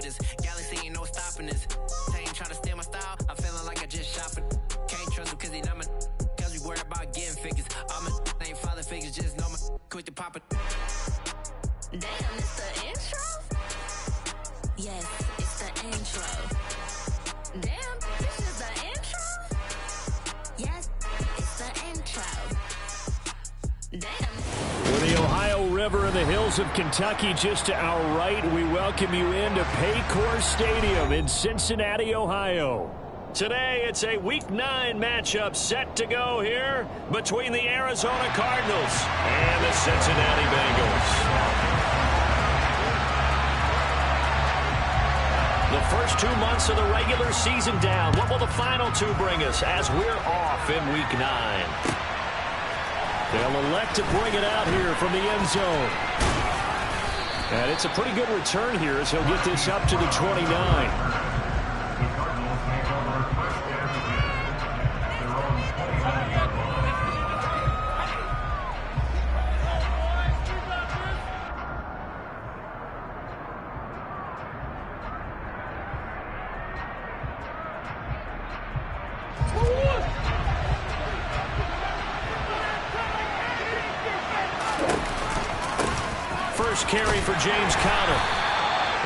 with us. Galaxy ain't no stopping us. They ain't trying to steal my style. I'm feeling like I just shopping. Can't trust him cause he not my. Cause we worried about getting figures. All my ain't father figures, just know my quick to pop it. Damn, it's the intro? Yes, it's the intro. Damn, this is the intro? Yes, it's the intro. Damn. With the Ohio River and the hills of Kentucky just to our right, we welcome you into Paycor Stadium in Cincinnati, Ohio. Today, it's a Week 9 matchup set to go here between the Arizona Cardinals and the Cincinnati Bengals. The first 2 months of the regular season down. What will the final two bring us as we're off in Week 9? They'll elect to bring it out here from the end zone. And it's a pretty good return here as he'll get this up to the 29. First carry for James Conner.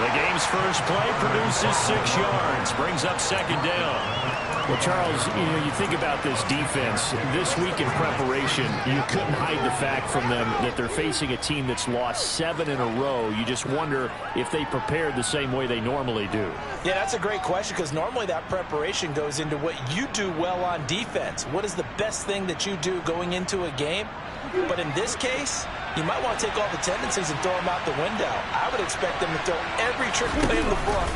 The game's first play produces 6 yards, brings up second down. Well, Charles, you think about this defense. This week in preparation, you couldn't hide the fact from them that they're facing a team that's lost 7 in a row. You just wonder if they prepared the same way they normally do. Yeah, that's a great question because normally that preparation goes into what you do well on defense. What is the best thing that you do going into a game? But in this case, you might want to take all the tendencies and throw them out the window. I would expect them to throw every trick play in the book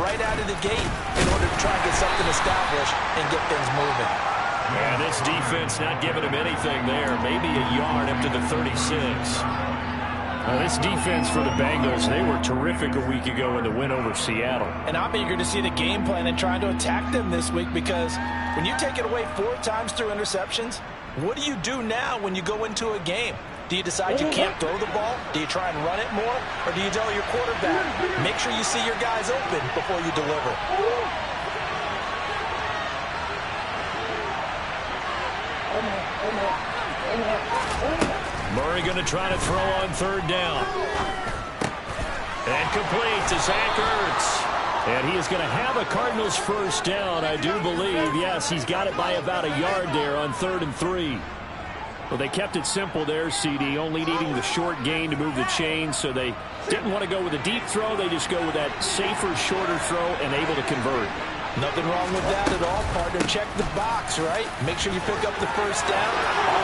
right out of the gate in order to try and get something established and get things moving. And this defense not giving him anything there. Maybe a yard up to the 36. This defense for the Bengals, they were terrific a week ago in the win over Seattle. And I'm eager to see the game plan and trying to attack them this week because when you take it away 4 times through interceptions, what do you do now when you go into a game? Do you decide you can't throw the ball? Do you try and run it more? Or do you tell your quarterback, make sure you see your guys open before you deliver? Murray going to try to throw on third down. And complete to Zach Ertz. And he is going to have a Cardinals first down, I do believe. Yes, he's got it by about a yard there on 3rd and 3. Well, they kept it simple there, CD, only needing the short gain to move the chain, so they didn't want to go with a deep throw. They just go with that safer, shorter throw and able to convert. Nothing wrong with that at all, partner. Check the box, right? Make sure you pick up the first down.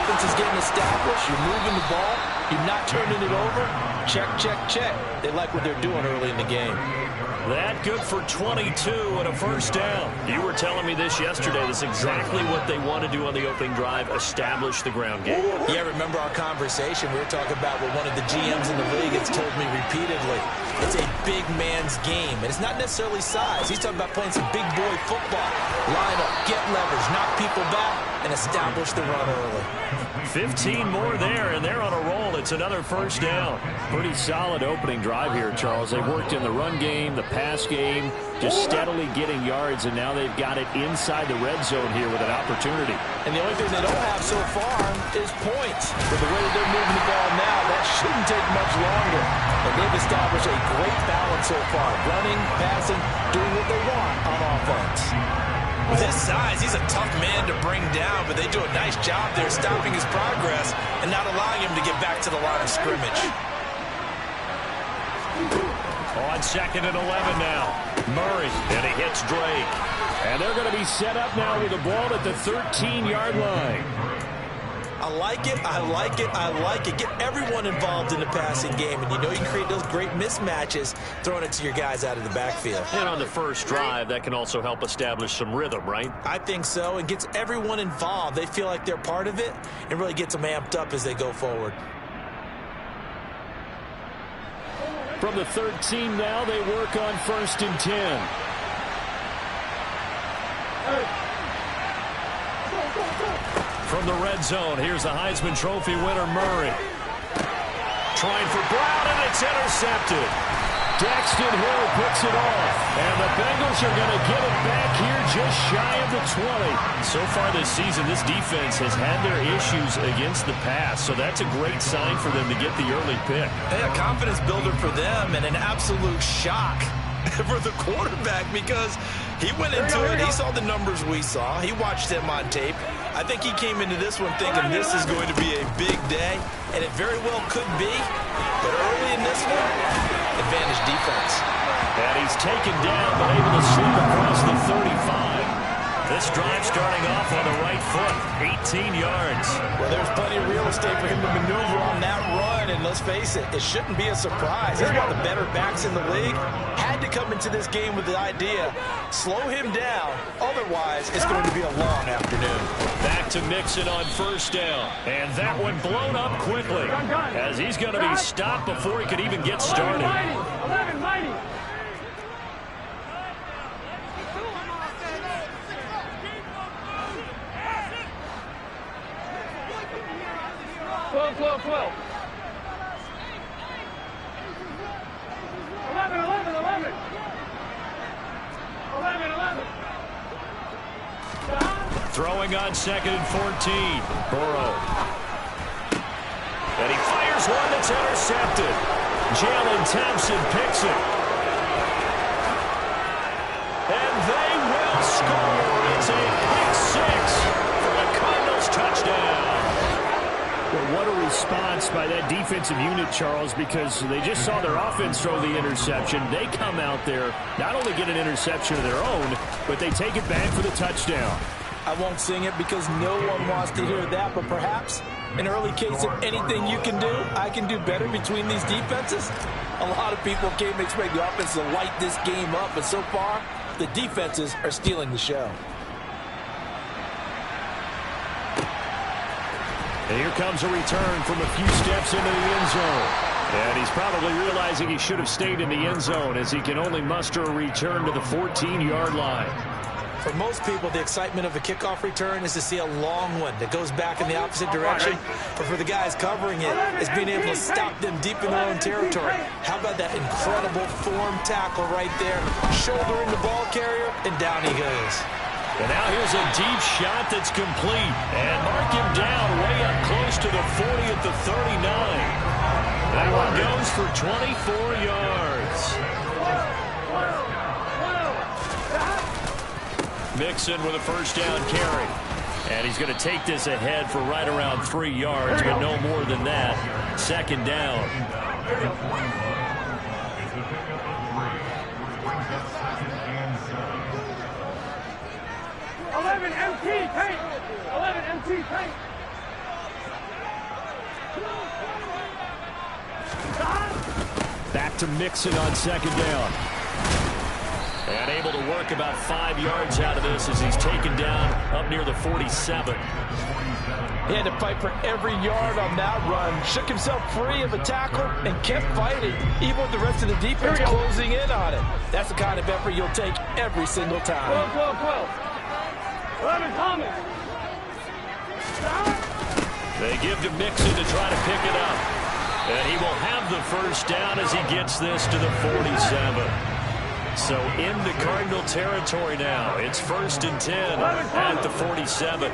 Offense is getting established. You're moving the ball. You're not turning it over. Check, check, check. They like what they're doing early in the game. That good for 22 and a first down. You were telling me this yesterday. That's exactly what they want to do on the opening drive, establish the ground game. Yeah, remember our conversation? We were talking about what one of the GMs in the league has told me repeatedly. It's a big man's game, and it's not necessarily size. He's talking about playing some big boy football. Line up, get leverage, knock people back, and establish the run early. 15 more there, and they're on a roll. It's another first down. Pretty solid opening drive here, Charles. They worked in the run game, the pass game, just steadily getting yards, and now they've got it inside the red zone here with an opportunity. And the only thing they don't have so far is points. But the way that they're moving the ball now, that shouldn't take much longer. And they've established a great balance so far. Running, passing, doing what they want on offense. With his size, he's a tough man to bring down, but they do a nice job there stopping his progress and not allowing him to get back to the line of scrimmage. On 2nd and 11 now. Murray, and he hits Drake. And they're going to be set up now with the ball at the 13-yard line. I like it, I like it, I like it. Get everyone involved in the passing game, and you know you can create those great mismatches throwing it to your guys out of the backfield. And on the first drive, that can also help establish some rhythm, right? I think so. It gets everyone involved. They feel like they're part of it and really gets them amped up as they go forward. From the 13 now, they work on 1st and 10. From the red zone, here's the Heisman Trophy winner, Murray. Trying for Brown, and it's intercepted. Daxton Hill picks it off. And the Bengals are going to get it back here just shy of the 20. So far this season, this defense has had their issues against the pass. So that's a great sign for them to get the early pick. A confidence builder for them and an absolute shock for the quarterback because he went into it. He saw the numbers we saw. He watched them on tape. I think he came into this one thinking this is going to be a big day, and it very well could be. But early in this one, advantage defense. And he's taken down, but able to slip across the 35. This drive starting off on the right foot, 18 yards. Well, there's plenty of real estate for him to maneuver on that run, and let's face it, it shouldn't be a surprise. He's one of the better backs in the league. Had to come into this game with the idea, slow him down, otherwise it's going to be a long afternoon. Back to Mixon on first down, and that one blown up quickly, as he's going to be stopped before he could even get started. 12. 11. Throwing on 2nd and 14. Burrow. And he fires one that's intercepted. Jalen Thompson picks it. And they will score. It's a pick six for the Cardinals touchdown. Well, what a response by that defensive unit, Charles, because they just saw their offense throw the interception. They come out there, not only get an interception of their own, but they take it back for the touchdown. I won't sing it because no one wants to hear that, but perhaps an early case of anything you can do, I can do better between these defenses. A lot of people came to expect the offense to light this game up, but so far, the defenses are stealing the show. And here comes a return from a few steps into the end zone. And he's probably realizing he should have stayed in the end zone as he can only muster a return to the 14-yard line. For most people, the excitement of a kickoff return is to see a long one that goes back in the opposite direction. But for the guys covering it, it's being able to stop them deep in their own territory. How about that incredible form tackle right there? Shoulder in the ball carrier, and down he goes. And now here's a deep shot that's complete. And mark him down way up close to the 40 at the 39. That one goes for 24 yards. Mixon with a first down carry. And he's going to take this ahead for right around 3 yards, but no more than that. Second down. 11 MT paint. 11 MT paint. Back to Mixon on second down. And able to work about 5 yards out of this as he's taken down up near the 47. He had to fight for every yard on that run. Shook himself free of a tackle and kept fighting, even with the rest of the defense closing in on it. That's the kind of effort you'll take every single time. 12. 11 Thomas. They give to Mixon to try to pick it up. And he will have the first down as he gets this to the 47. So in the Cardinal territory now. It's 1st and 10 at the 47.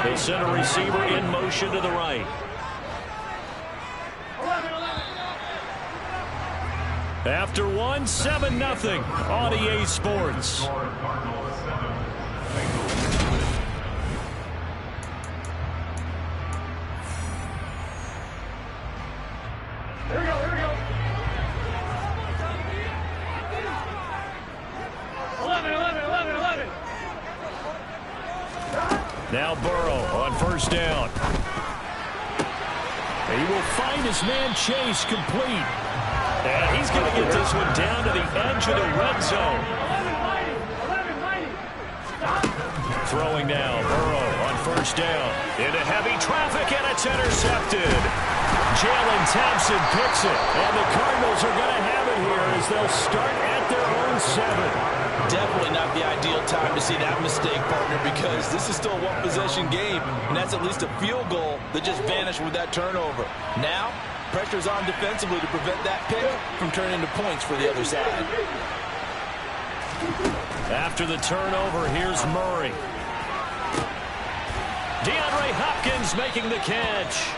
They send a receiver in motion to the right. After one, 7-0 on EA Sports. Here we go. 11. Now Burrow on first down. And he will find his man Chase complete. And he's going to get this one down to the edge of the red zone. 11. Throwing now, Burrow on first down. Into heavy traffic, and it's intercepted. Jalen Thompson picks it. And the Cardinals are going to have it here as they'll start at their own 7. Definitely not the ideal time to see that mistake, partner, because this is still a one-possession game, and that's at least a field goal that just vanished with that turnover. Now, pressure's on defensively to prevent that pick from turning into points for the other side. After the turnover, here's Murray. DeAndre Hopkins making the catch.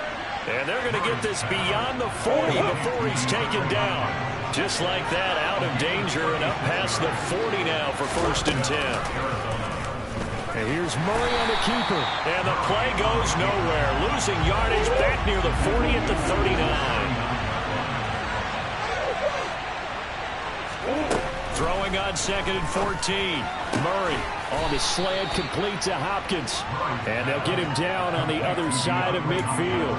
And they're going to get this beyond the 40 before he's taken down. Just like that, out of danger and up past the 40 now for 1st and 10. And here's Murray on the keeper. And the play goes nowhere. Losing yardage back near the 40 at the 39. Throwing on 2nd and 14. Murray on the slant, complete to Hopkins. And they'll get him down on the other side of midfield.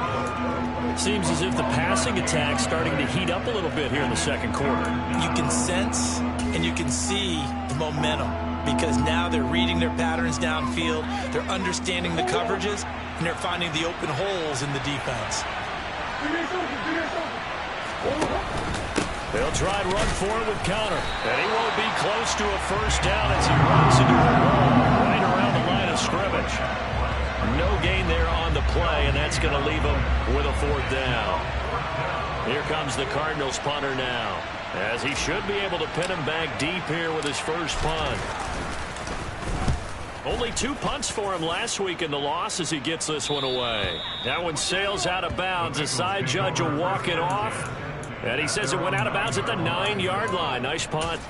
Seems as if the passing attack's starting to heat up a little bit here in the second quarter. You can sense and you can see the momentum because now they're reading their patterns downfield, they're understanding the coverages, and they're finding the open holes in the defense. They'll try and run for it with Conner. And he won't be close to a first down as he runs into a wall right around the line of scrimmage. No gain there on the play, and that's going to leave him with a 4th down. Here comes the Cardinals punter now, as he should be able to pin him back deep here with his first punt. Only 2 punts for him last week in the loss as he gets this one away. That one sails out of bounds. The side judge will walk it off. And he says it went out of bounds at the 9-yard line. Nice punt.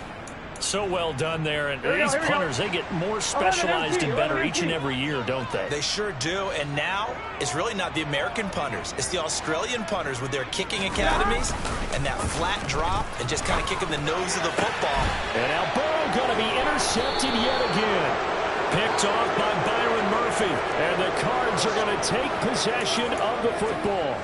So well done there. And these punters, they get more specialized and better each and every year, don't they? They sure do. And now it's really not the American punters. It's the Australian punters with their kicking academies and that flat drop and just kind of kicking the nose of the football. And now Burrow going to be intercepted yet again. Picked off by Byron Murphy. And the Cards are going to take possession of the football.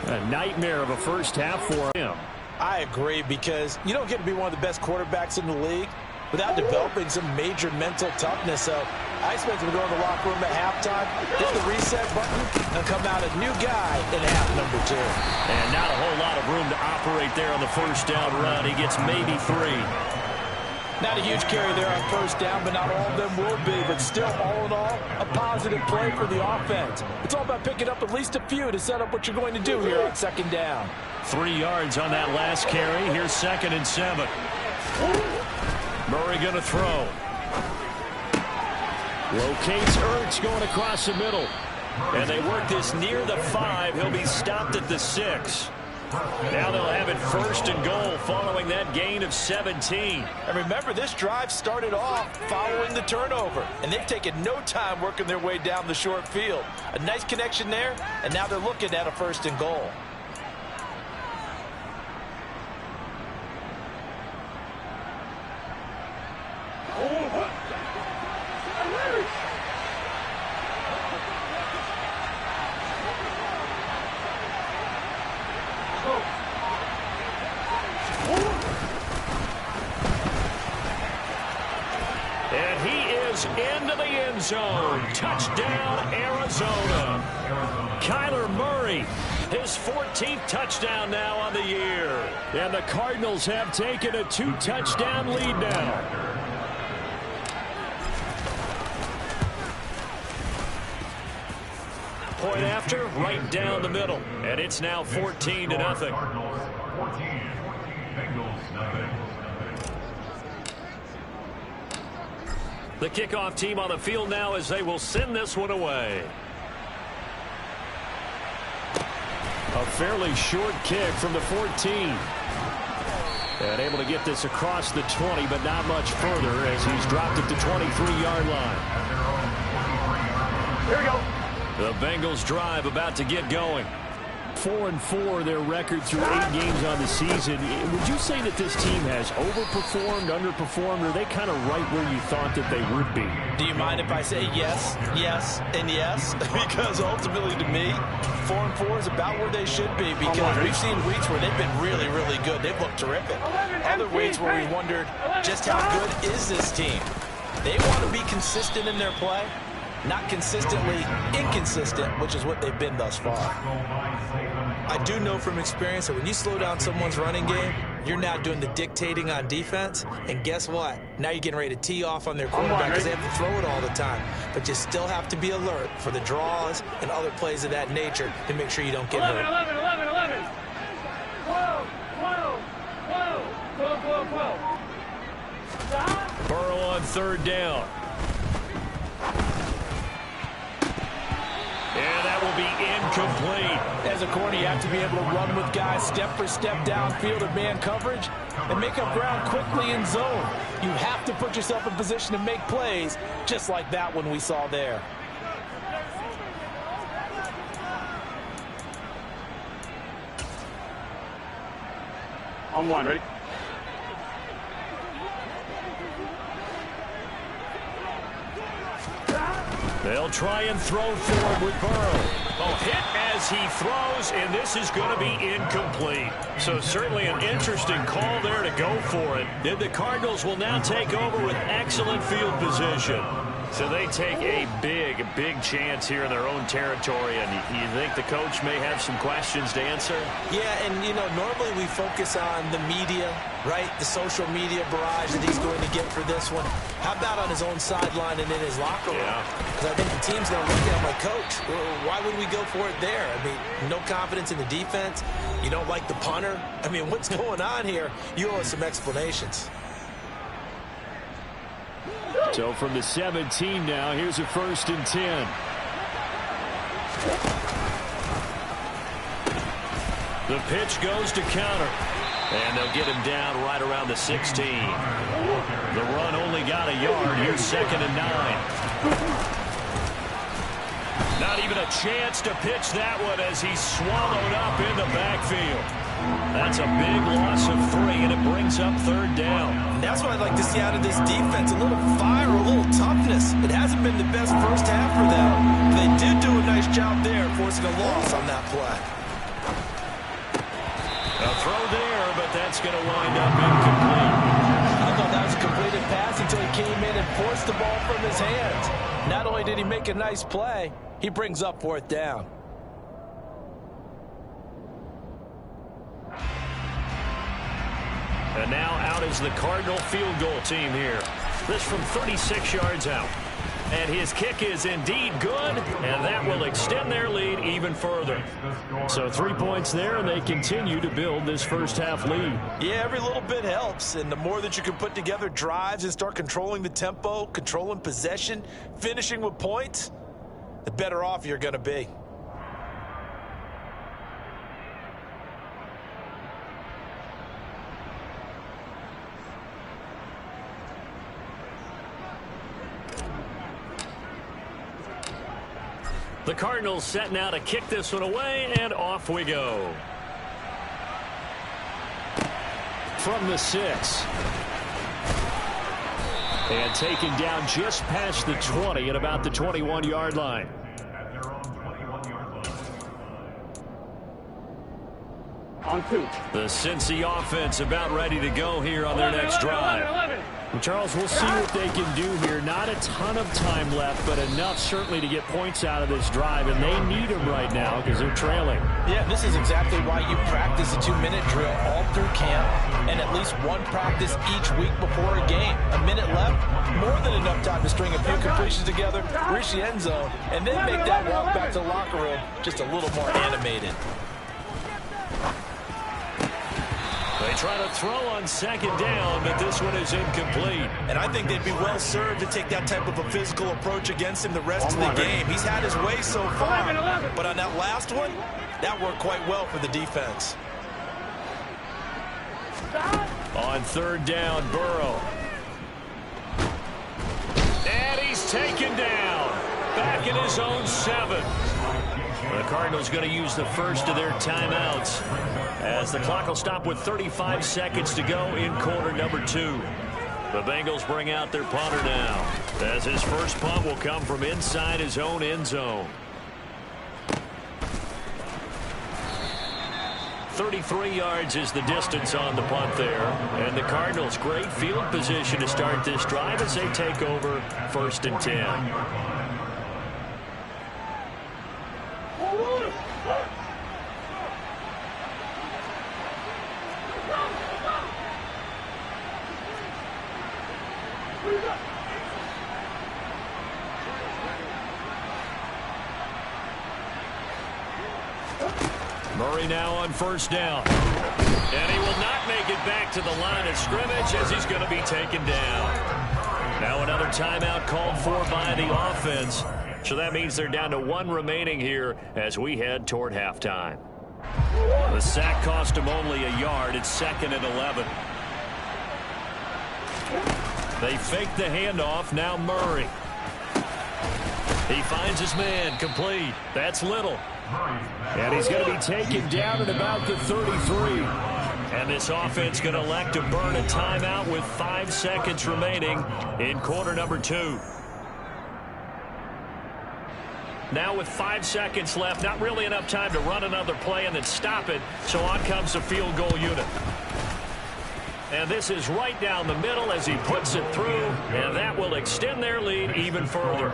A nightmare of a first half for him. I agree, because you don't get to be one of the best quarterbacks in the league without developing some major mental toughness. So I expect him to go in the locker room at halftime, hit the reset button, and come out a new guy in half number 2. And not a whole lot of room to operate there on the first down run. He gets maybe 3. Not a huge carry there on first down, but not all of them will be. But still, all in all, a positive play for the offense. It's all about picking up at least a few to set up what you're going to do here on 2nd down. 3 yards on that last carry. Here's 2nd and 7. Murray going to throw. Locates Ertz going across the middle. And they work this near the 5. He'll be stopped at the 6. Now they'll have it 1st and goal following that gain of 17. And remember, this drive started off following the turnover, and they've taken no time working their way down the short field. A nice connection there, and now they're looking at a 1st and goal. Into the end zone. Touchdown, Arizona. Kyler Murray, his 14th touchdown now on the year. And the Cardinals have taken a 2-touchdown lead now. Point after, right down the middle. And it's now 14-0. The kickoff team on the field now as they will send this one away. A fairly short kick from the 14. And able to get this across the 20, but not much further as he's dropped it to 23-yard line. Here we go. The Bengals drive about to get going. 4-4 their record through 8 games on the season. Would you say that this team has overperformed, underperformed, or are they kind of right where you thought that they would be? Do you mind if I say yes, yes, and yes? Because ultimately to me, 4-4 is about where they should be, because we've seen weeks where they've been really, really good. They've looked terrific. Other weeks where we wondered just how good is this team. They want to be consistent in their play, not consistently inconsistent, which is what they've been thus far. I do know from experience that when you slow down someone's running game, you're now doing the dictating on defense, and guess what? Now you're getting ready to tee off on their quarterback because they have to throw it all the time. But you still have to be alert for the draws and other plays of that nature to make sure you don't get hurt. 11. Burrow on third down. And that will be incomplete. As a corner, you have to be able to run with guys step for step downfield of man coverage and make up ground quickly in zone. You have to put yourself in position to make plays, just like that one we saw there. On one, ready? They'll try and throw forward with Burrow. Oh, hit as he throws, and this is going to be incomplete. So certainly an interesting call there to go for it. Then the Cardinals will now take over with excellent field position. So they take a big chance here in their own territory, and you think the coach may have some questions to answer? Yeah, and, you know, normally we focus on the media, right? The social media barrage that he's going to get for this one. How about on his own sideline and in his locker room? Because I think the team's going to look at him like, Coach, why would we go for it there? I mean, no confidence in the defense. You don't like the punter. I mean, what's going on here? You owe us some explanations. So from the 17 now, here's a 1st and 10. The pitch goes to counter. And they'll get him down right around the 16. The run only got a yard. Here's 2nd and 9. Not even a chance to pitch that one as he's swallowed up in the backfield. That's a big loss of 3, and it brings up 3rd down. And that's what I'd like to see out of this defense. A little fire, a little toughness. It hasn't been the best first half for them. They did do a nice job there, forcing a loss on that play. A throw there, but that's going to wind up incomplete. I thought that was a completed pass until he came in and forced the ball from his hands. Not only did he make a nice play, he brings up 4th down. And now out is the Cardinal field goal team here. This from 36 yards out. And his kick is indeed good, and that will extend their lead even further. So 3 points there, and they continue to build this first half lead. Yeah, every little bit helps, and the more that you can put together drives and start controlling the tempo, controlling possession, finishing with points, the better off you're going to be. The Cardinals set now to kick this one away, and off we go. From the 6. And taken down just past the 20 at about the 21-yard line. On 2. The Cincy offense about ready to go here on their next drive. 11. Well, Charles, we'll see what they can do here. Not a ton of time left, but enough certainly to get points out of this drive, and they need them right now because they're trailing. Yeah, this is exactly why you practice a 2-minute drill all through camp and at least one practice each week before a game. A minute left, more than enough time to string a few completions together, reach the end zone, and then make that walk back to the locker room just a little more animated. They try to throw on 2nd down, but this one is incomplete. And I think they'd be well served to take that type of a physical approach against him the rest of the game. He's had his way so far, but on that last one, that worked quite well for the defense. On 3rd down, Burrow. And he's taken down. Back in his own 7. The Cardinals going to use the first of their timeouts as the clock will stop with 35 seconds to go in quarter number 2. The Bengals bring out their punter now, as his first punt will come from inside his own end zone. 33 yards is the distance on the punt there. And the Cardinals, great field position to start this drive as they take over 1st and 10. Murray now on 1st down. And he will not can't make it back to the line of scrimmage as he's going to be taken down. Now another timeout called for by the offense. So that means they're down to 1 remaining here as we head toward halftime. The sack cost him only a yard. It's 2nd and 11. They fake the handoff. Now Murray. He finds his man. Complete. That's Little. And he's going to be taken down at about the 33. And this offense going to elect to burn a timeout with 5 seconds remaining in quarter number 2. Now with 5 seconds left, not really enough time to run another play and then stop it. So on comes the field goal unit. And this is right down the middle as he puts it through, and that will extend their lead even further.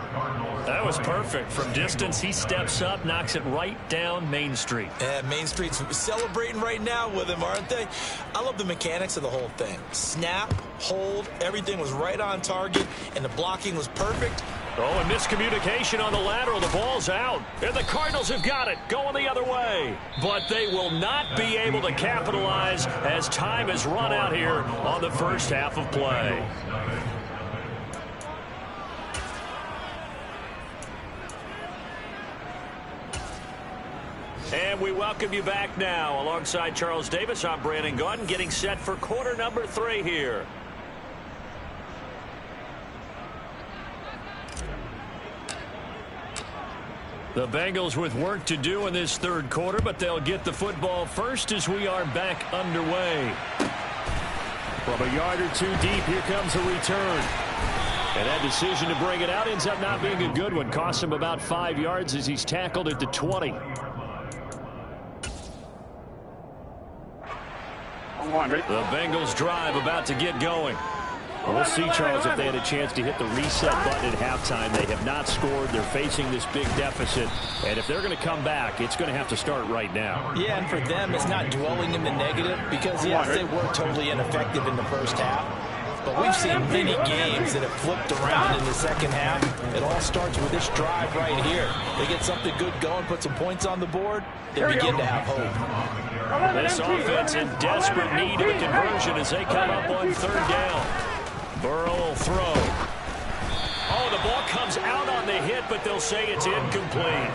That was perfect. From distance, he steps up, knocks it right down Main Street. And Main Street's celebrating right now with him, aren't they? I love the mechanics of the whole thing. Snap, hold, everything was right on target, and the blocking was perfect. Oh, and miscommunication on the lateral. The ball's out. And the Cardinals have got it, going the other way. But they will not be able to capitalize as time has run out here on the first half of play. And we welcome you back now. Alongside Charles Davis, I'm Brandon Gaudin, getting set for quarter number 3 here. The Bengals with work to do in this third quarter, but they'll get the football first as we are back underway. From a yard or 2 deep, here comes a return. And that decision to bring it out ends up not being a good one. Costs him about 5 yards as he's tackled at the 20. The Bengals drive about to get going. We'll see, Charles, if they had a chance to hit the reset button at halftime. They have not scored. They're facing this big deficit. And if they're going to come back, it's going to have to start right now. Yeah, and for them, it's not dwelling in the negative because, yes, they were totally ineffective in the first half. But we've seen many games that have flipped around in the second half. It all starts with this drive right here. They get something good going, put some points on the board, they begin to have hope. This offense in desperate need of a conversion as they come up on 3rd down. Burrow will throw. Oh, the ball comes out on the hit, but they'll say it's incomplete.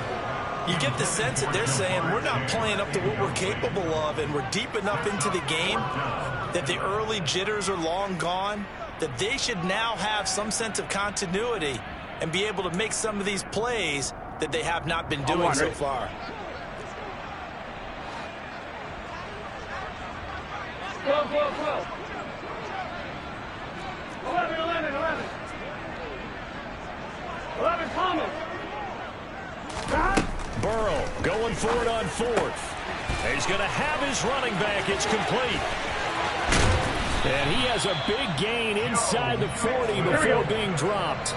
You get the sense that they're saying we're not playing up to what we're capable of, and we're deep enough into the game that the early jitters are long gone, that they should now have some sense of continuity and be able to make some of these plays that they have not been doing so far. 12, 12, 12. 11, 11, 11. 11, Thomas. Burrow going for it on 4th. He's going to have his running back. It's complete. And he has a big gain inside the 40 before being dropped.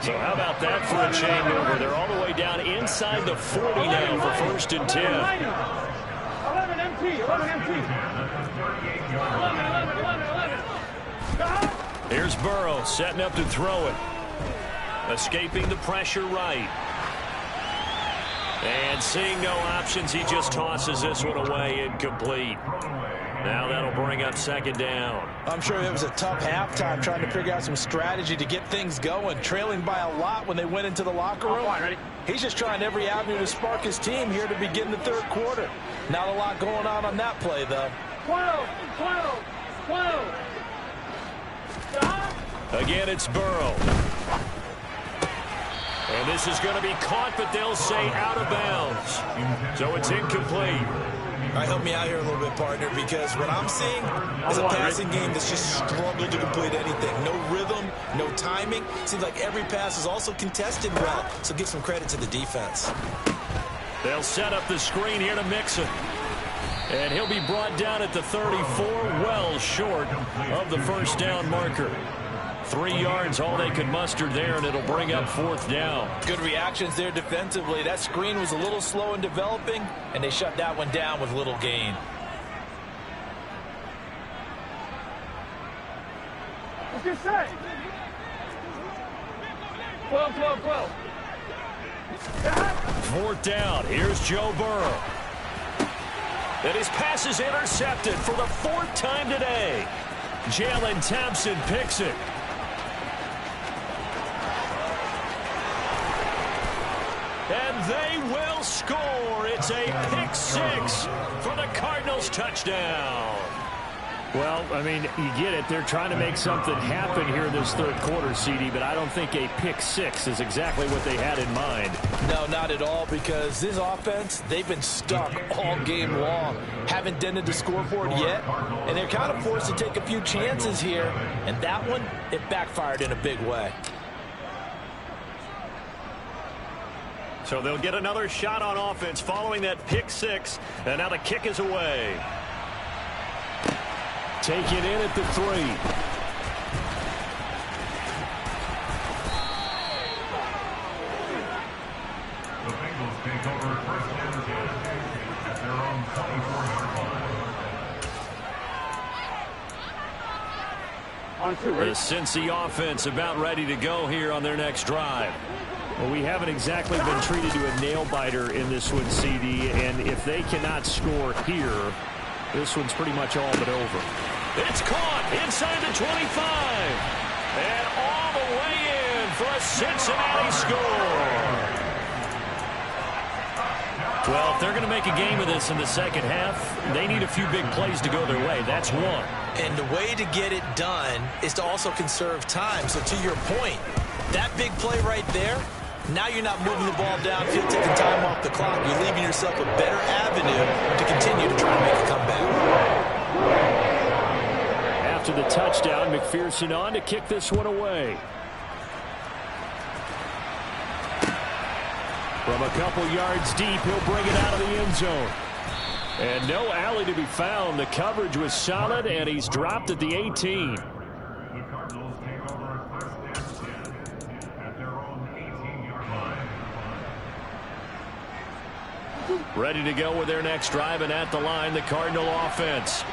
So how about that for a chain mover? They're all the way down inside the 40 now for 1st and 10. 11 MT, 11 MT. 11, 11, 11, 11. Here's Burrow setting up to throw it. Escaping the pressure right. And seeing no options, he just tosses this one away incomplete. Now that'll bring up 2nd down. I'm sure it was a tough halftime trying to figure out some strategy to get things going. Trailing by a lot when they went into the locker room. He's just trying every avenue to spark his team here to begin the 3rd quarter. Not a lot going on that play, though. 12, 12, 12. Again, it's Burrow. And this is going to be caught, but they'll say out of bounds. So it's incomplete. All right, help me out here a little bit, partner, because what I'm seeing is a passing game that's just struggled to complete anything. No rhythm, no timing. Seems like every pass is also contested well, so give some credit to the defense. They'll set up the screen here to Mixon. And he'll be brought down at the 34, well short of the 1st down marker. 3 yards, all they could muster there, and it'll bring up 4th down. Good reactions there defensively. That screen was a little slow in developing, and they shut that one down with little gain. What's your say? 12, 12, 12. 4th down. Here's Joe Burrow. And his pass is intercepted for the 4th time today. Jalen Thompson picks it. And they will score. It's a pick 6 for the Cardinals touchdown. Well, I mean, you get it. They're trying to make something happen here in this 3rd quarter, CD, but I don't think a pick 6 is exactly what they had in mind. No, not at all, because this offense, they've been stuck all game long. Haven't dented the scoreboard yet, and they're kind of forced to take a few chances here, and that one, it backfired in a big way. So they'll get another shot on offense following that pick 6, and now the kick is away. Take it in at the 3. The Bengals take over 1st and 10 at their own 24-yard line. The Cincy offense about ready to go here on their next drive. Well, we haven't exactly been treated to a nail-biter in this one, CD, and if they cannot score here, this one's pretty much all but over. It's caught inside the 25. And all the way in for a Cincinnati score. Well, if they're going to make a game of this in the 2nd half, they need a few big plays to go their way. That's one. And the way to get it done is to also conserve time. So to your point, that big play right there, now you're not moving the ball downfield, taking time off the clock. You're leaving yourself a better avenue to continue to try to make a comeback. After the touchdown, McPherson on to kick this one away. From a couple yards deep, he'll bring it out of the end zone. And no alley to be found. The coverage was solid, and he's dropped at the 18. The Cardinals take over 1st and 10 at their own 18-yard line. Ready to go with their next drive, and at the line, the Cardinal offense.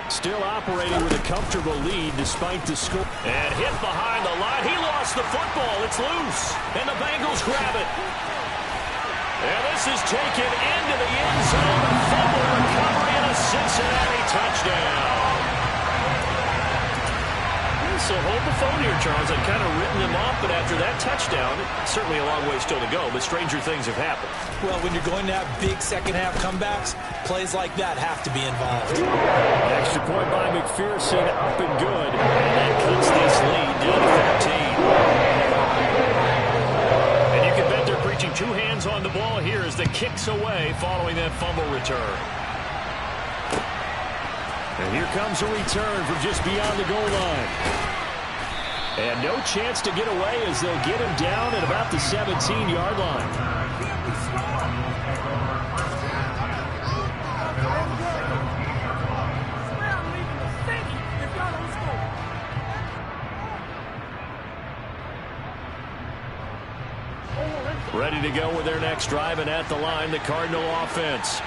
Still operating with a comfortable lead despite the score. And hit behind the line. He lost the football. It's loose. And the Bengals grab it. And this is taken into the end zone. A fumble recovery and a Cincinnati touchdown. So hold the phone here, Charles. I've kind of written them off, but after that touchdown, certainly a long way still to go, but stranger things have happened. Well, when you're going to have big 2nd half comebacks, plays like that have to be involved. Extra point by McPherson, up and good. And that cuts this lead down to 13. And you can bet they're preaching 2 hands on the ball here as the kick's away following that fumble return. And here comes a return from just beyond the goal line. And no chance to get away as they'll get him down at about the 17-yard line. Ready to go with their next drive, and at the line, the Cardinal offense.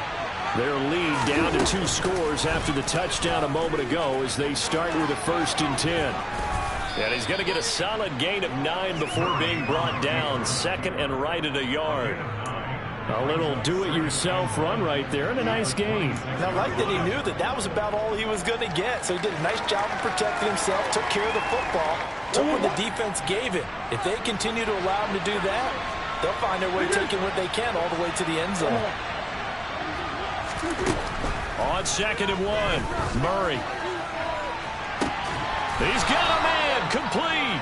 Their lead down to 2 scores after the touchdown a moment ago as they start with a 1st and 10. And he's going to get a solid gain of 9 before being brought down. 2nd and right at a yard. A little do-it-yourself run right there and a nice gain. And I like that he knew that that was about all he was going to get. So he did a nice job of protecting himself, took care of the football, took what the defense gave it. If they continue to allow him to do that, they'll find their way taking what they can all the way to the end zone. On 2nd and 1, Murray. He's got a man, complete.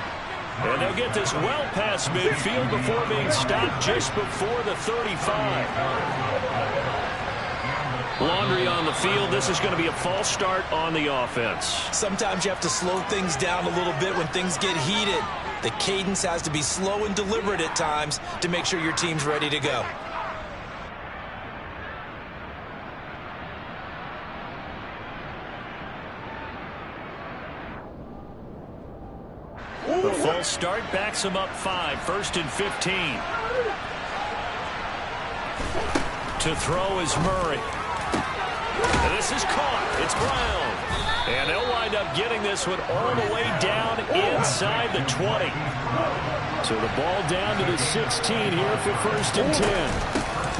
And they'll get this well past midfield before being stopped just before the 35. Laundry on the field. This is going to be a false start on the offense. Sometimes you have to slow things down a little bit when things get heated. The cadence has to be slow and deliberate at times to make sure your team's ready to go. The false start backs him up 5, 1st and 15. To throw is Murray. And this is caught. It's Brown. And they'll wind up getting this one all the way down inside the 20. So the ball down to the 16 here for 1st and 10.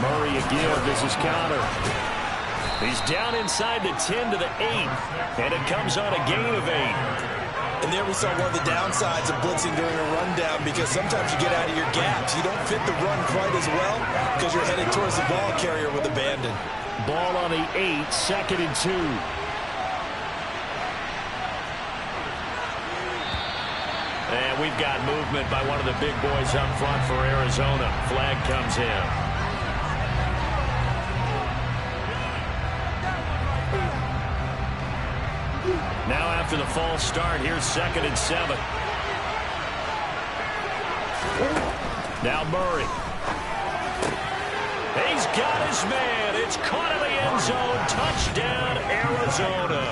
Murray again. This is counter. He's down inside the 10 to the 8, and it comes on a gain of 8. And there we saw one of the downsides of blitzing during a rundown, because sometimes you get out of your gaps. You don't fit the run quite as well because you're headed towards the ball carrier with abandon. Ball on the 8, 2nd and 2. And we've got movement by one of the big boys up front for Arizona. Flag comes in. Now after the false start, here's 2nd and 7. Now Murray. He's got his man. It's caught in the end zone. Touchdown, Arizona.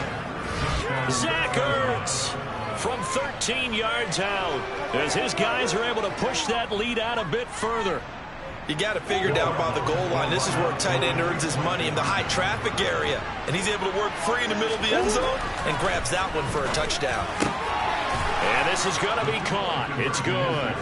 Zach Ertz from 13 yards out, as his guys are able to push that lead out a bit further. You got to figure down by the goal line. This is where a tight end earns his money, in the high traffic area. And he's able to work free in the middle of the end zone and grabs that one for a touchdown. And this is going to be caught. It's good.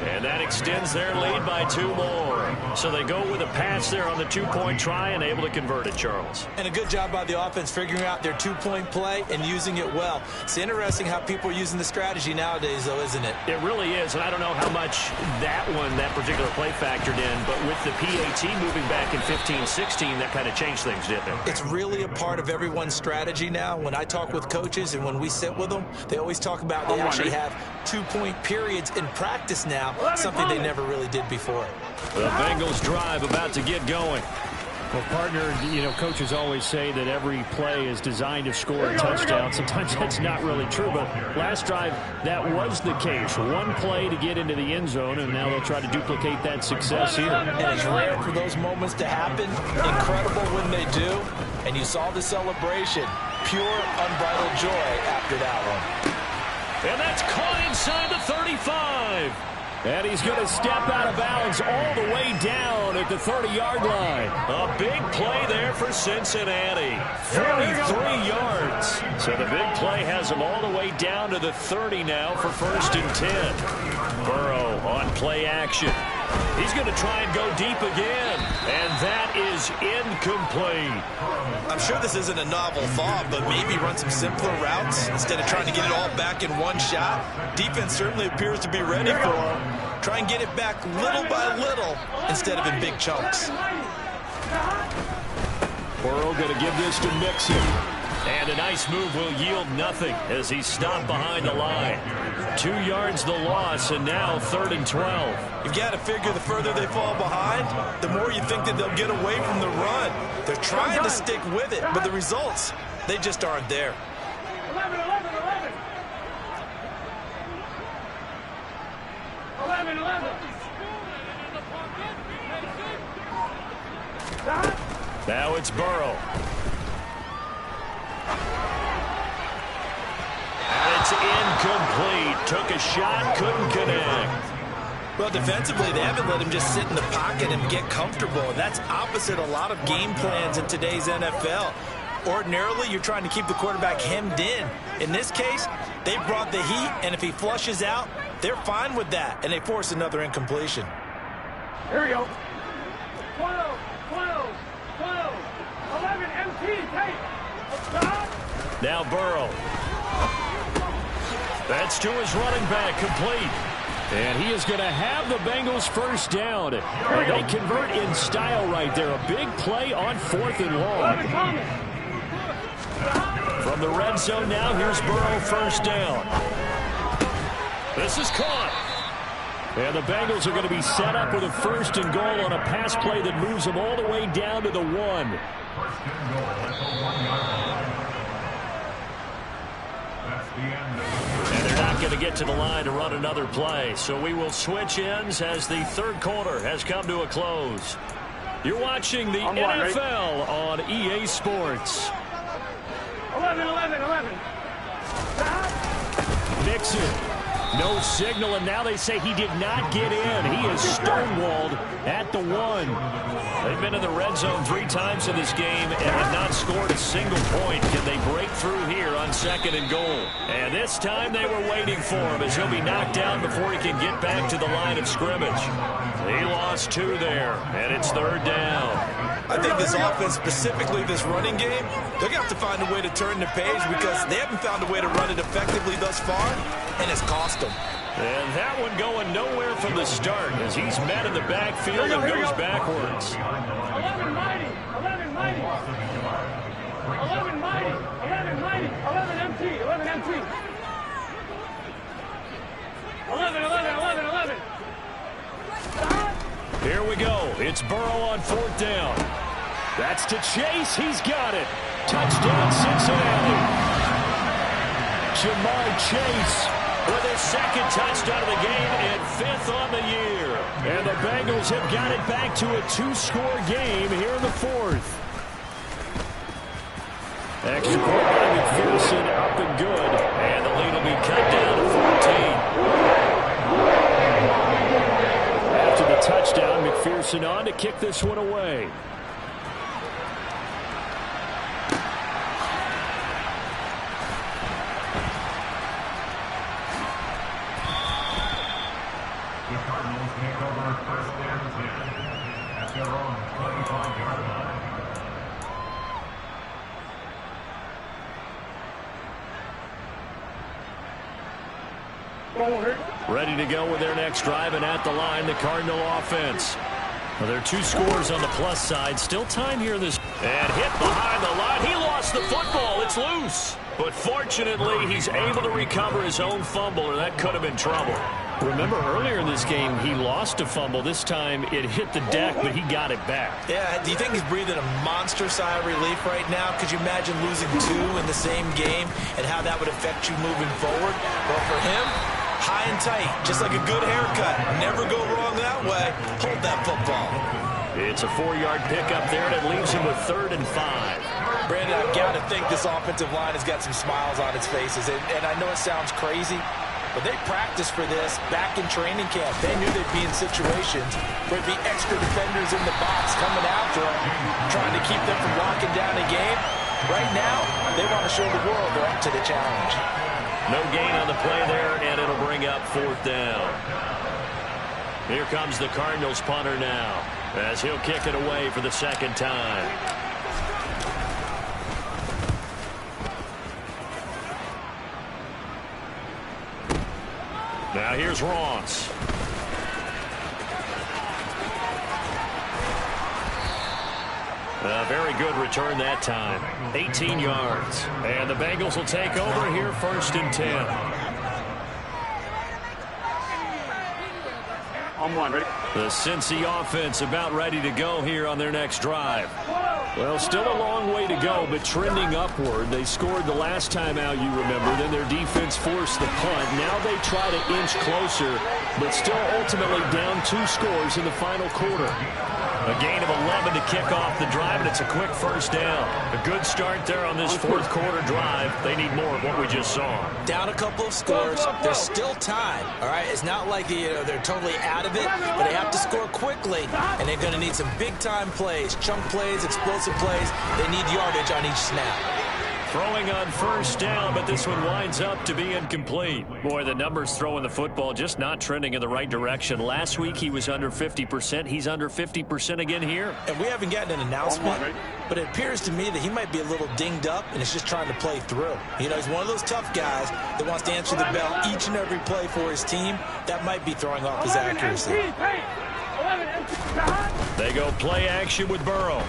And that extends their lead by 2 more. So they go with a pass there on the 2-point try and able to convert it, Charles. And a good job by the offense figuring out their 2-point play and using it well. It's interesting how people are using the strategy nowadays, though, isn't it? It really is. And I don't know how much that particular play factored in. But with the PAT moving back in 15-16, that kind of changed things, didn't it? It's really a part of everyone's strategy now. When I talk with coaches and when we sit with them, they always talk about they actually have 2-point periods in practice now, something they never really did before. The Bengals drive about to get going. Well, partner, coaches always say that every play is designed to score a touchdown. Sometimes that's not really true, but last drive, that was the case. One play to get into the end zone, and now they'll try to duplicate that success here. And it's rare for those moments to happen. Incredible when they do. And you saw the celebration. Pure, unbridled joy after that one. And that's caught inside the 35. And he's going to step out of bounds all the way down at the 30-yard line. A big play there for Cincinnati. 43 yards. So the big play has him all the way down to the 30 now for 1st and 10. Burrow on play action. He's going to try and go deep again. And that is incomplete. I'm sure this isn't a novel thought, but maybe run some simpler routes instead of trying to get it all back in one shot. Defense certainly appears to be ready for him. Try and get it back little by little instead of in big chunks. Burrow going to give this to Mixon. And a nice move will yield nothing as he's stopped behind the line. 2 yards the loss, and now 3rd and 12. You've got to figure the further they fall behind, the more you think that they'll get away from the run. They're trying to stick with it, but the results, they just aren't there. 11. 11. Now it's Burrow. And it's incomplete. Took a shot, couldn't connect. Well, defensively, they haven't let him just sit in the pocket and get comfortable. And that's opposite a lot of game plans in today's NFL. Ordinarily, you're trying to keep the quarterback hemmed in. In this case, they brought the heat, and if he flushes out, they're fine with that, and they force another incompletion. Here we go. 12. 11 MT, take. Stop. Now Burrow. That's to his running back, complete. And he is going to have the Bengals first down. And they convert in style right there. A big play on 4th and long. From the red zone now, here's Burrow, first down. This is caught. And the Bengals are going to be set up with a 1st and goal on a pass play that moves them all the way down to the 1. And they're not going to get to the line to run another play. So we will switch ends as the 3rd quarter has come to a close. You're watching the NFL on EA Sports. 11. Nixon. No signal, and now they say he did not get in. He is stonewalled at the 1. They've been in the red zone 3 times in this game and have not scored a single point. Can they break through here on 2nd and goal? And this time they were waiting for him as he'll be knocked down before he can get back to the line of scrimmage. He lost 2 there, and it's 3rd down. I think this offense, specifically this running game, they're going to have to find a way to turn the page because they haven't found a way to run it effectively thus far, and it's cost them. And that one going nowhere from the start as he's met in the backfield and goes backwards. 11 mighty, 11 mighty, 11 mighty, 11 mighty, 11 MT, 11 MT. 11, 11, 11, 11. Here we go. It's Burrow on 4th down. That's to Chase. He's got it. Touchdown, Cincinnati. Jamar Chase with his 2nd touchdown of the game and 5th on the year. And the Bengals have got it back to a 2-score game here in the 4th. Extra point by McPherson up and good. And the lead will be cut down to 14. After the touchdown, McPherson on to kick this one away. The Cardinals take over 1st and 10 at their own 25-yard line. Ready to go with their next drive, and at the line, the Cardinal offense. Well, there are 2 scores on the plus side. Still time here in this. And hit behind the line. He lost the football. It's loose. But fortunately, he's able to recover his own fumble, or that could have been trouble. Remember, earlier in this game, he lost a fumble. This time, it hit the deck, but he got it back. Yeah, do you think he's breathing a monster sigh of relief right now? Could you imagine losing 2 in the same game and how that would affect you moving forward? Well, for him, high and tight, just like a good haircut. Never go wrong that way. Hold that football. It's a 4-yard pickup there, and it leaves him with 3rd and 5. Brandon, I've got to think this offensive line has got some smiles on its faces. And I know it sounds crazy, but they practiced for this back in training camp. They knew they'd be in situations where there'd be extra defenders in the box coming after them, trying to keep them from locking down a game. Right now, they want to show the world they're up to the challenge. No gain on the play there, and it'll bring up 4th down. Here comes the Cardinals punter now, as he'll kick it away for the 2nd time. Now here's Ross. A very good return that time. 18 yards. And the Bengals will take over here 1st and 10. On 1, ready? The Cincy offense about ready to go here on their next drive. Well, still a long way to go, but trending upward. They scored the last time out, you remember. Then their defense forced the punt. Now they try to inch closer, but still ultimately down 2 scores in the final quarter. A gain of 11 to kick off the drive, and it's a quick 1st down. A good start there on this 4th quarter drive. They need more of what we just saw. Down a couple of scores. There's still time, all right? It's not like they're totally out of it, but they have to score quickly, and they're going to need some big-time plays, chunk plays, explosive plays. They need yardage on each snap. Throwing on 1st down, but this one winds up to be incomplete. Boy, the numbers throwing the football just not trending in the right direction. Last week he was under 50%. He's under 50% again here. And we haven't gotten an announcement, but it appears to me that he might be a little dinged up and is just trying to play through. You know, he's one of those tough guys that wants to answer the bell each and every play for his team. That might be throwing off his accuracy. They go play action with Burrow.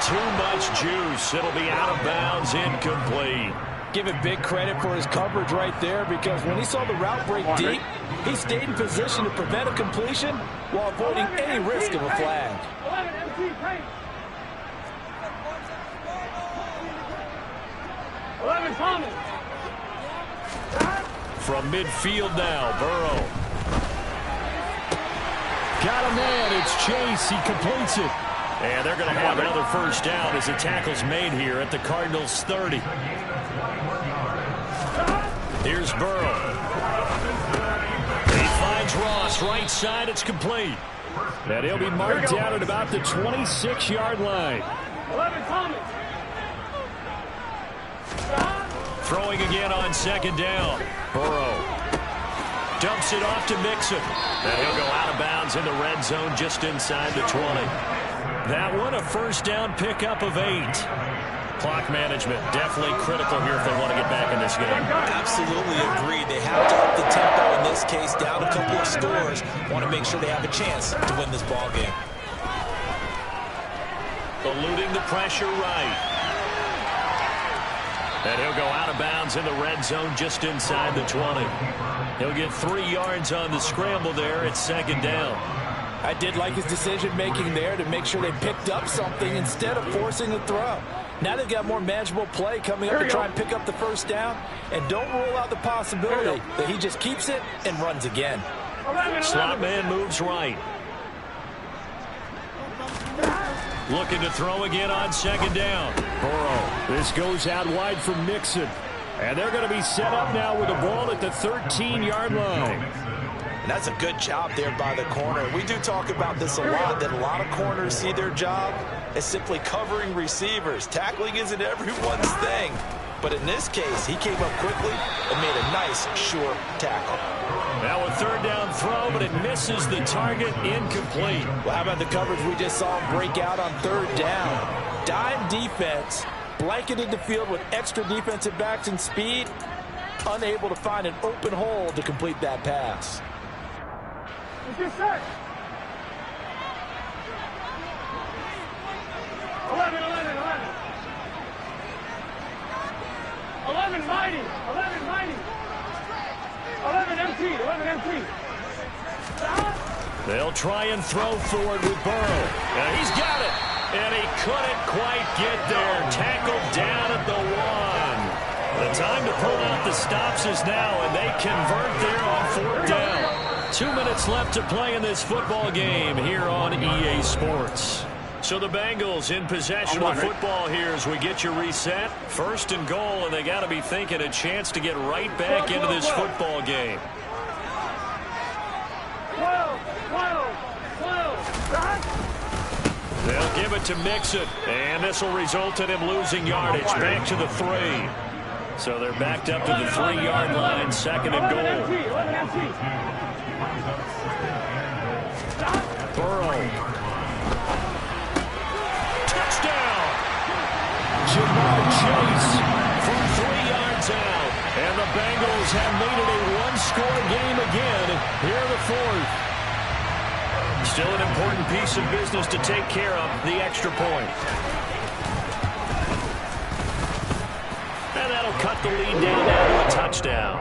Too much juice. It'll be out of bounds, incomplete. Give him big credit for his coverage right there, because when he saw the route break deep, he stayed in position to prevent a completion while avoiding any risk of a flag. 11 Thomas. From midfield now, Burrow. Got a man. It's Chase. He completes it. And they're going to have another 1st down as the tackle's made here at the Cardinals' 30. Here's Burrow. He finds Ross right side. It's complete. And he'll be marked down at about the 26-yard line. 11 Thomas. Throwing again on 2nd down. Burrow. Dumps it off to Mixon. And he'll go out of bounds in the red zone just inside the 20. That one a first down pickup of 8. Clock management definitely critical here if they want to get back in this game. Absolutely agreed. They have to up the tempo in this case, down a couple of scores. Want to make sure they have a chance to win this ball game. Eluding the pressure right. And he'll go out of bounds in the red zone just inside the 20. He'll get 3 yards on the scramble there. It's second down. I did like his decision-making there to make sure they picked up something instead of forcing the throw. Now they've got more manageable play coming up to try and pick up the first down. And don't rule out the possibility that he just keeps it and runs again. Slot man moves right. Looking to throw again on second down. Burrow. This goes out wide for Mixon. And they're going to be set up now with the ball at the 13-yard line. And that's a good job there by the corner. We do talk about this a lot, that a lot of corners see their job as simply covering receivers. Tackling isn't everyone's thing. But in this case, he came up quickly and made a nice, short tackle. Now a third down throw, but it misses the target, incomplete. Well, how about the coverage we just saw him break out on third down? Dime defense, blanketed the field with extra defensive backs and speed, unable to find an open hole to complete that pass. Get set. 11 mighty. 11 empty. They'll try and throw forward with Burrow. And he's got it. And he couldn't quite get there. Tackled down at the 1. The time to pull out the stops is now, and they convert there on fourth down. 2 minutes left to play in this football game here on EA Sports. So the Bengals in possession of the football here as we get you reset. First and goal, and they got to be thinking a chance to get right back into this football game. 12. They'll give it to Mixon, and this will result in him losing yardage back to the 3. So they're backed up to the 3-yard line, second and goal. Burrow. Touchdown! Jamar Chase from 3 yards out. And the Bengals have made it a one-score game again here in the fourth. Still an important piece of business to take care of, the extra point. And that'll cut the lead down now to a touchdown.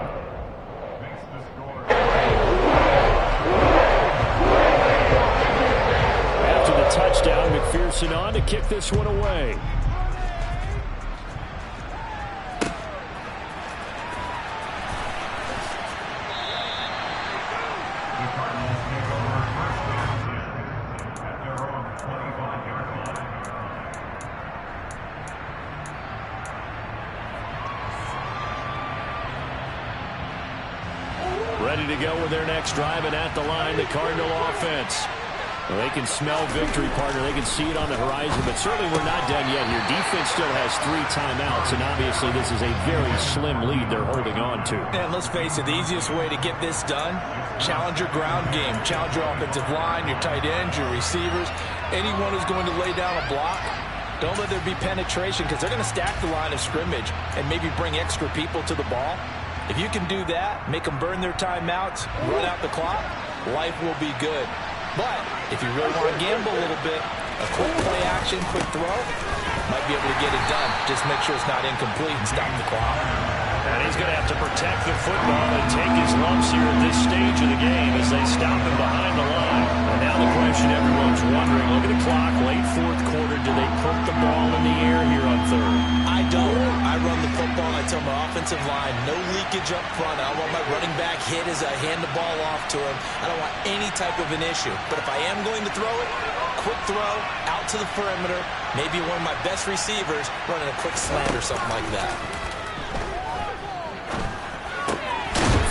After the touchdown, McPherson on to kick this one away. Ready to go with their next drive, and at the line, the Cardinal offense. Well, they can smell victory, partner. They can see it on the horizon, but certainly we're not done yet here. Defense still has 3 timeouts, and obviously this is a very slim lead they're holding on to. And let's face it, the easiest way to get this done, challenge your ground game. Challenge your offensive line, your tight ends, your receivers, anyone who's going to lay down a block. Don't let there be penetration, because they're going to stack the line of scrimmage and maybe bring extra people to the ball. If you can do that, make them burn their timeouts, run out the clock, life will be good. But if you really want to gamble a little bit, a quick play action, quick throw, might be able to get it done. Just make sure it's not incomplete and stop the clock. And he's going to have to protect the football and take his lumps here at this stage of the game as they stop him behind the line. And now the question everyone's wondering, look at the clock, late fourth quarter, do they put the ball in the air here on third? I don't. I run the football. I tell my offensive line, no leakage up front. I don't want my running back hit as I hand the ball off to him. I don't want any type of an issue. But if I am going to throw it, quick throw, out to the perimeter, maybe one of my best receivers running a quick slant or something like that.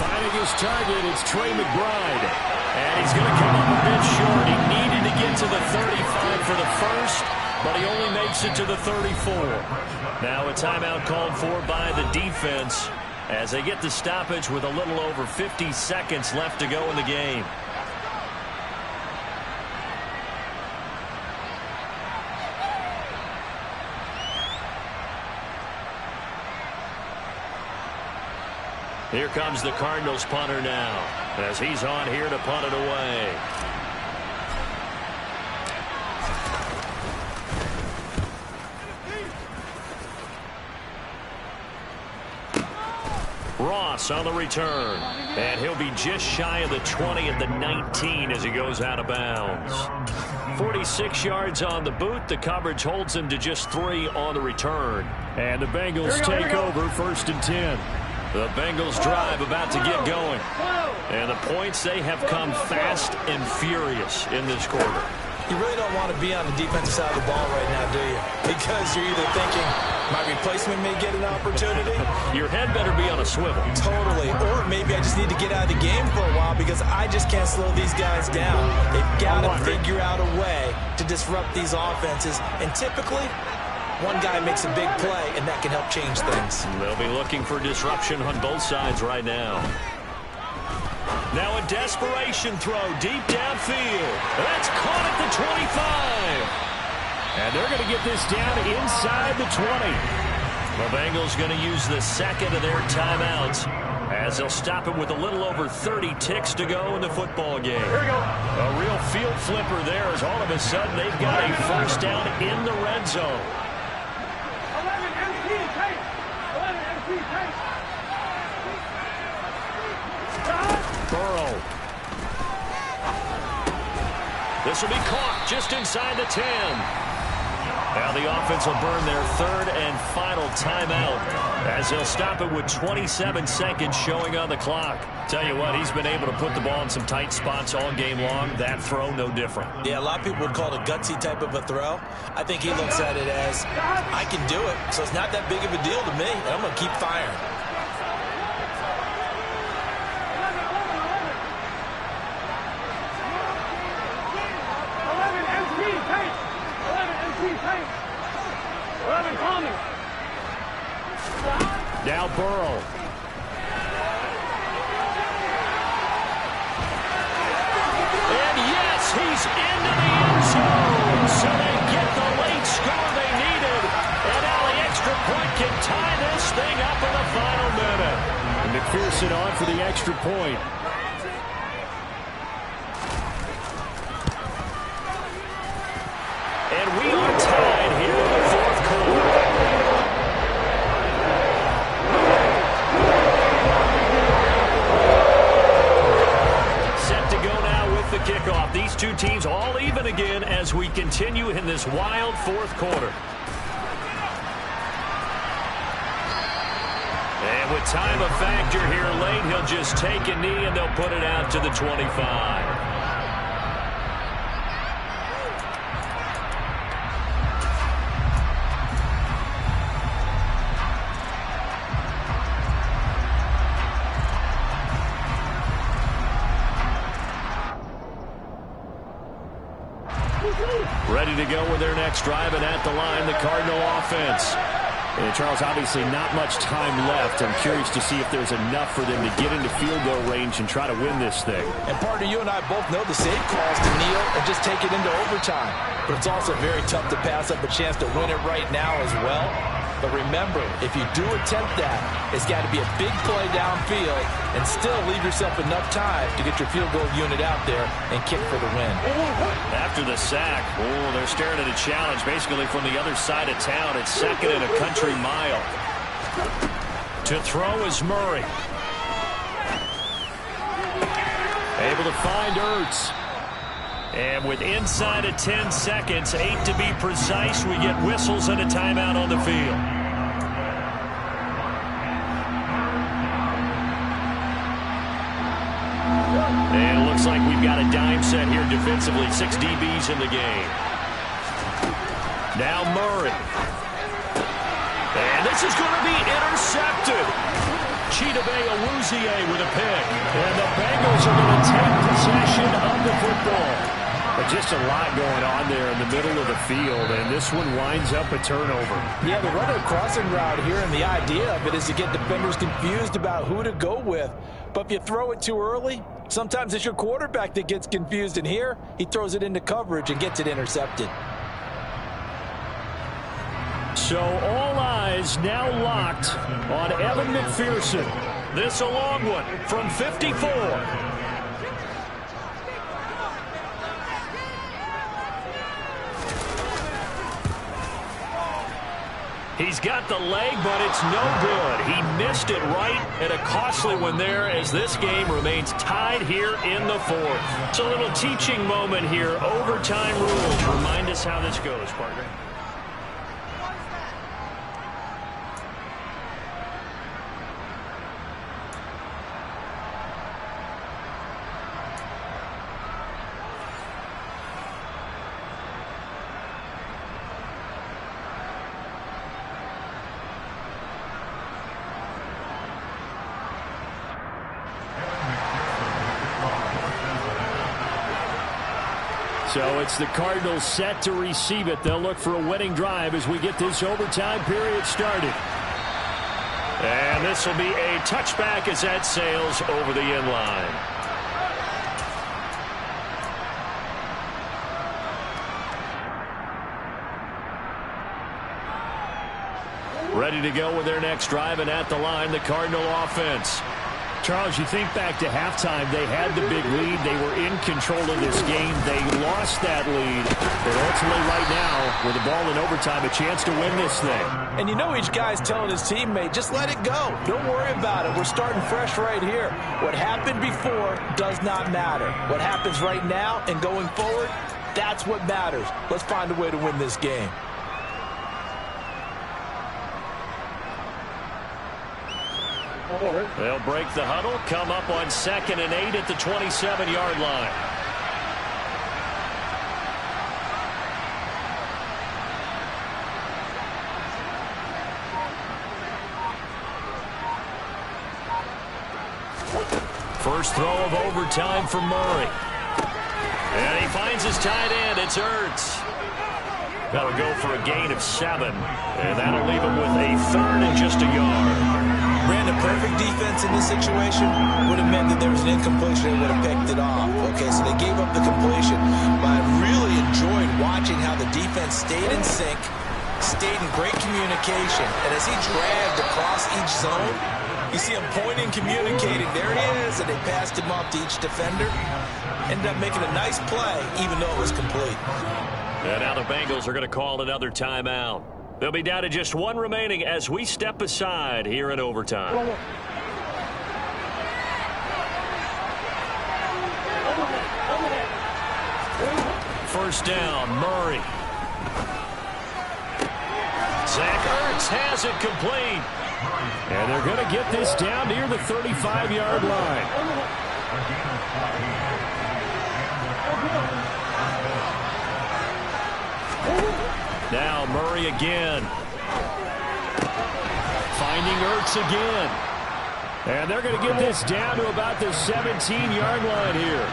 Finding his target, it's Trey McBride. And he's going to come up a bit short. He needed to get to the 35 for the first, but he only makes it to the 34. Now a timeout called for by the defense. as they get the stoppage with a little over 50 seconds left to go in the game. Here comes the Cardinals punter now, as he's on here to punt it away. Ross on the return, and he'll be just shy of the 20 at the 19 as he goes out of bounds. 46 yards on the boot. The coverage holds him to just 3 on the return. And the Bengals take over 1st and 10. The Bengals drive about to get going. And the points, they have come fast and furious in this quarter. You really don't want to be on the defensive side of the ball right now, do you? Because you're either thinking, my replacement may get an opportunity. Your head better be on a swivel. Totally. Or maybe I just need to get out of the game for a while because I just can't slow these guys down. They've got to figure out a way to disrupt these offenses. And typically, one guy makes a big play, and that can help change things. They'll be looking for disruption on both sides right now. Now a desperation throw deep downfield. That's caught at the 25. And they're going to get this down inside the 20. The Bengals going to use the second of their timeouts as they'll stop it with a little over 30 ticks to go in the football game. Here we go. A real field flipper there as all of a sudden they've got a first down in the red zone. 11 MT tape. 11 MT tape. Burrow. This will be caught just inside the 10. Now the offense will burn their third and final timeout as they'll stop it with 27 seconds showing on the clock. Tell you what, he's been able to put the ball in some tight spots all game long. That throw, no different. Yeah, a lot of people would call it a gutsy type of a throw. I think he looks at it as, I can do it, so it's not that big of a deal to me, and I'm going to keep firing. 11 coming. Now Burrow. And yes, he's into the end zone. So they get the late score they needed. And now the extra point can tie this thing up in the final minute. And McPherson on for the extra point. And we are tied here in the fourth quarter. Set to go now with the kickoff. These two teams all even again as we continue in this wild fourth quarter. And with time a factor here late, he'll just take a knee and they'll put it out to the 25. Ready to go with their next drive, and at the line, the Cardinal offense. And Charles, obviously not much time left. I'm curious to see if there's enough for them to get into field goal range and try to win this thing. And partner, you and I both know the safe calls to kneel and just take it into overtime. But it's also very tough to pass up a chance to win it right now as well. But remember, if you do attempt that, it's got to be a big play downfield and still leave yourself enough time to get your field goal unit out there and kick for the win. After the sack, they're staring at a challenge basically from the other side of town. It's second and a country mile. To throw is Murray. Able to find Ertz. And with inside of 10 seconds, 8 to be precise, we get whistles and a timeout on the field. And it looks like we've got a dime set here defensively. 6 DBs in the game. Now Murray. And this is going to be intercepted. Chidobe Awuzie with a pick. And the Bengals are going to take possession of the football. But just a lot going on there in the middle of the field, and this one winds up a turnover. Yeah, they run a crossing route here, and the idea of it is to get defenders confused about who to go with. But if you throw it too early, sometimes it's your quarterback that gets confused, and here he throws it into coverage and gets it intercepted. So all eyes now locked on Evan McPherson. This a long one from 54. He's got the leg, but it's no good. He missed it right, and a costly one there as this game remains tied here in the fourth. It's a little teaching moment here. Overtime rules. Remind us how this goes, partner. So it's the Cardinals set to receive it. They'll look for a winning drive as we get this overtime period started. And this will be a touchback as that sails over the end line. Ready to go with their next drive, and at the line, the Cardinal offense. Charles, you think back to halftime, they had the big lead. They were in control of this game. They lost that lead. But ultimately right now, with the ball in overtime, a chance to win this thing. And you know each guy's telling his teammate, just let it go. Don't worry about it. We're starting fresh right here. What happened before does not matter. What happens right now and going forward, that's what matters. Let's find a way to win this game. They'll break the huddle, come up on 2nd and 8 at the 27-yard line. First throw of overtime for Murray. And he finds his tight end. It's Ertz. That'll go for a gain of 7. And that'll leave him with a 3rd and just a yard. Ran a perfect defense in this situation. Would have meant that there was an incompletion and would have picked it off. Okay, so they gave up the completion. But I really enjoyed watching how the defense stayed in sync, stayed in great communication. And as he dragged across each zone, you see him pointing, communicating. There he is, and they passed him off to each defender. Ended up making a nice play, even though it was complete. And now the Bengals are going to call another timeout. They'll be down to just one remaining as we step aside here in overtime. First down, Murray. Zach Ertz has it complete. And they're going to get this down near the 35-yard line. Now Murray again. Finding Ertz again. And they're going to get this down to about the 17-yard line here.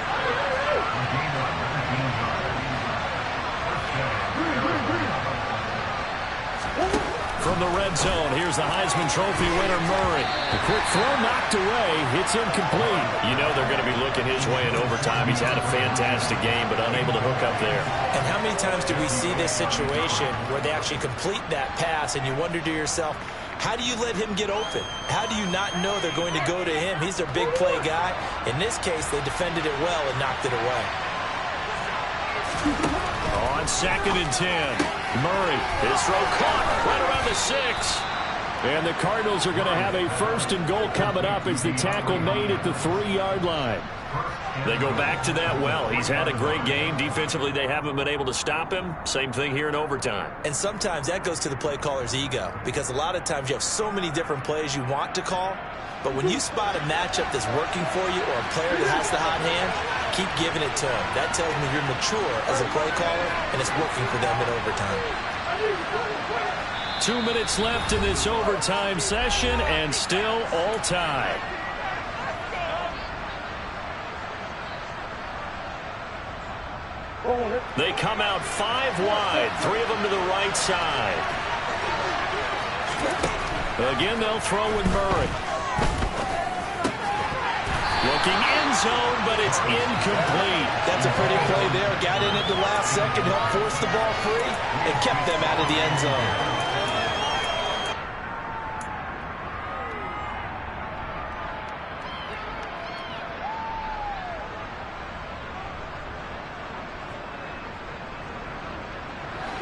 From the red zone, here's the Heisman Trophy winner, Murray. The quick throw knocked away. It's incomplete. You know they're going to be looking his way in overtime. He's had a fantastic game, but unable to hook up there. And how many times do we see this situation where they actually complete that pass, and you wonder to yourself, how do you let him get open? How do you not know they're going to go to him? He's their big play guy. In this case, they defended it well and knocked it away. On 2nd and 10, Murray, his throw caught right around the 6. And the Cardinals are going to have a 1st and goal coming up as the tackle made at the 3-yard line. They go back to that well. He's had a great game. Defensively, they haven't been able to stop him. Same thing here in overtime. And sometimes that goes to the play caller's ego, because a lot of times you have so many different plays you want to call, but when you spot a matchup that's working for you or a player that has the hot hand, keep giving it to him. That tells me you're mature as a play caller, and it's working for them in overtime. 2 minutes left in this overtime session, and still all tied. They come out 5 wide, 3 of them to the right side. Again, they'll throw with Murray. Looking end zone, but it's incomplete. That's a pretty play there. Got in at the last second, helped force the ball free, and kept them out of the end zone.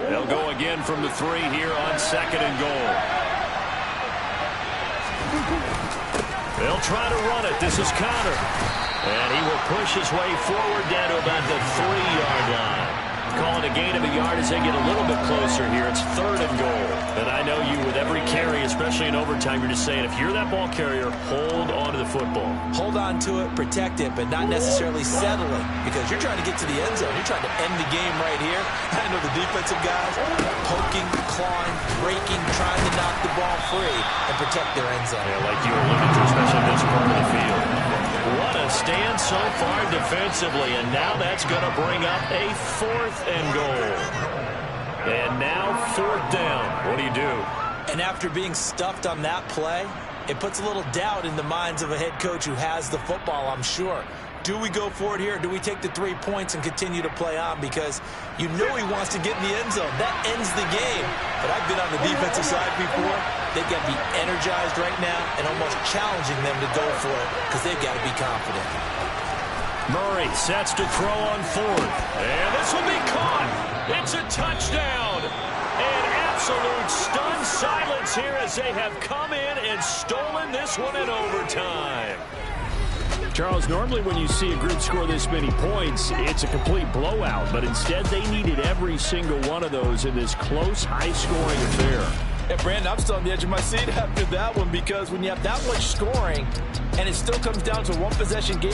They'll go again from the 3 here on 2nd and goal. They'll try to run it. This is Connor. And he will push his way forward down to about the 3-yard line. Calling a gain of a yard as they get a little bit closer here. It's 3rd and goal. And I know you, with every carry, especially in overtime, you're just saying, if you're that ball carrier, hold on to the football. Hold on to it, protect it, but not necessarily settling, because you're trying to get to the end zone. You're trying to end the game right here. I know the defensive guys poking, clawing, breaking, trying to knock the ball free and protect their end zone. Yeah, like you alluded to, especially this part of the field. What a stand so far defensively, and now that's going to bring up a 4th and goal. And now 4th down. What do you do? And after being stuffed on that play, it puts a little doubt in the minds of a head coach who has the football, I'm sure. Do we go for it here, or do we take the 3 points and continue to play on? Because you know he wants to get in the end zone. That ends the game. But I've been on the defensive side before. They've got to be energized right now and almost challenging them to go for it, because they've got to be confident. Murray sets to throw on 4th. And this will be caught. It's a touchdown. An absolute stunned silence here as they have come in and stolen this one in overtime. Charles, normally when you see a group score this many points, it's a complete blowout. But instead, they needed every single one of those in this close, high-scoring affair. Yeah, Brandon, I'm still on the edge of my seat after that one, because when you have that much scoring and it still comes down to 1 possession game